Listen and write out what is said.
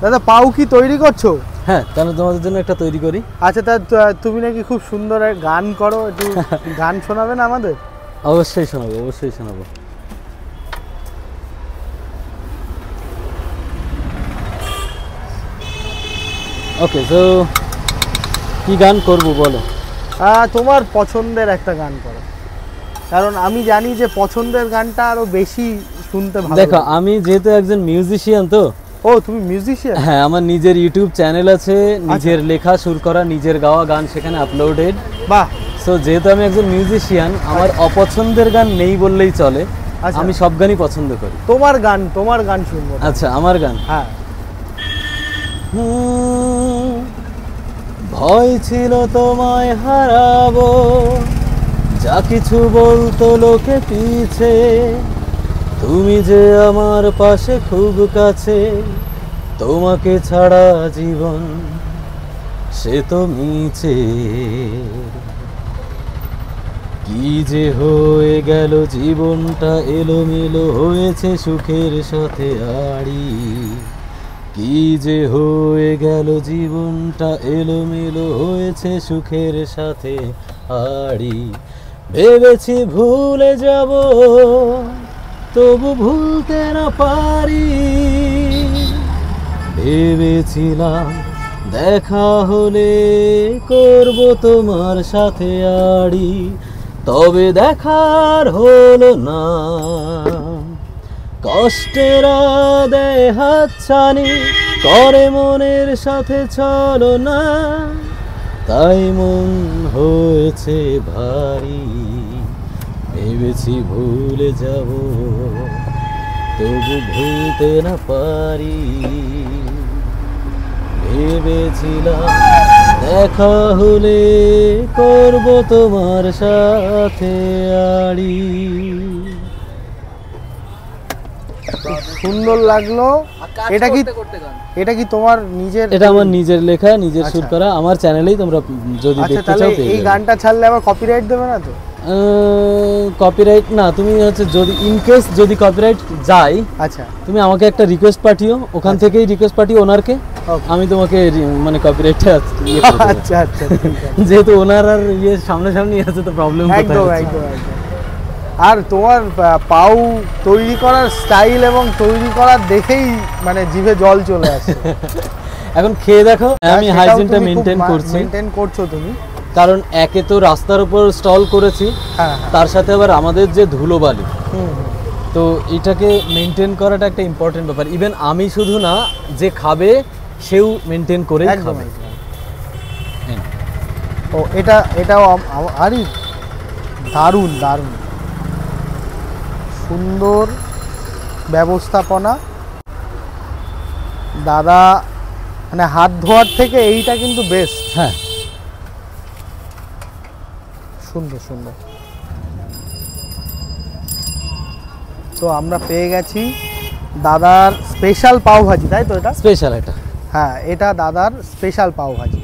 দাদা পাউ কি তৈরি করছো? হ্যাঁ, তাহলে তোমাদের জন্য একটা তৈরি করি। আচ্ছা, তা তুমি নাকি খুব সুন্দর গান করো, একটু গান শোনাবে না আমাদের? অবশ্যই শোনাবো, অবশ্যই শোনাবো। ওকে, তো কি গান করবো বলো? তোমার পছন্দের একটা গান করো, কারণ আমি জানি যে পছন্দের গানটা আরো বেশি শুনতে ভালো। দেখো, আমি যেহেতু একজন মিউজিশিয়ান, তো ও তুমি মিউজিশিয়ান? হ্যাঁ, আমার নিজের ইউটিউব চ্যানেল আছে, নিজের লেখা সুর করা নিজের গাওয়া গান সেখানে আপলোডেড। বাহ। সো যেহেতু আমি একজন মিউজিশিয়ান, আমার অপছন্দের গান নেই বললেই চলে। আমি সব গানই পছন্দ করি। তোমার গান শুনবো। আচ্ছা, আমার গান। হ্যাঁ। ভয় ছিল তোমায় হারাবো, যা কিছু বলতো লোকে পিছে, তুমি যে আমার পাশে খুব কাছে, তোমাকে ছাড়া জীবন সে তো মিছে। কি যে হয়ে গেল জীবনটা, এলোমেলো হয়েছে সুখের সাথে আড়ি। কি যে হয়ে গেল জীবনটা, এলোমেলো হয়েছে সুখের সাথে আড়ি। ভেবেছি ভুলে যাব, তবু ভুলতে না পারি। ভেবেছিলাম দেখা হলে করব তোমার সাথে আড়ি, তবে দেখার হলো না। কষ্টের দেয় হাতছানি, করে মনের সাথে চলো না, তাই মন হয়েছে ভারী। ভেবেছি ভুলে যাব, তবু ভুলতে না পারি। ভেবেছিলাম দেখা হলে করব তোমার সাথে আড়ি। সুন্দর লাগলো। এটা কি তোমার নিজের? এটা আমার নিজের লেখা, নিজের সুর করা। আমার চ্যানেলেই তোমরা যদি দেখতে চাও এই গানটা ছাড়লে আবার কপিরাইট দেবে না তো? কপিরাইট না, তুমি হচ্ছে যদি ইনকেস যদি কপিরাইট যায়, আচ্ছা, তুমি আমাকে একটা রিকোয়েস্ট পাঠিও, ওখান থেকেই রিকোয়েস্ট পাঠিও ওনারকে, আমি তোমাকে মানে কপিরাইটটা আচ্ছা আচ্ছা, যেহেতু ওনার আর সামনাসামনি আছে তো প্রবলেম একদম একদম। আর তোমার পাউ তৈরি করার স্টাইল এবং তৈরি করার দেখেই মানে জিভে জল চলে আসে। এখন খেয়ে দেখো, আমি হাইজিনটা মেইনটেইন করছো তুমি, কারণ একে তো রাস্তার উপর স্টল করেছি, তার সাথে আবার আমাদের যে ধুলোবালি, তো এটাকে মেইনটেইন করাটা একটা ইম্পর্টেন্ট ব্যাপার। ইভেন আমি শুধু না, যে খাবে সেও মেইনটেইন করে খাবে। ও এটাও আরে দারুণ দারুণ সুন্দর ব্যবস্থাপনা দাদা, মানে হাত ধোয়ার থেকে এইটা কিন্তু বেস্ট। হ্যাঁ, সুন্দর সুন্দর। তো আমরা পেয়ে গেছি দাদার স্পেশাল পাও ভাজি, তাই তো? এটা স্পেশাল, এটা হ্যাঁ, এটা দাদার স্পেশাল পাও ভাজি।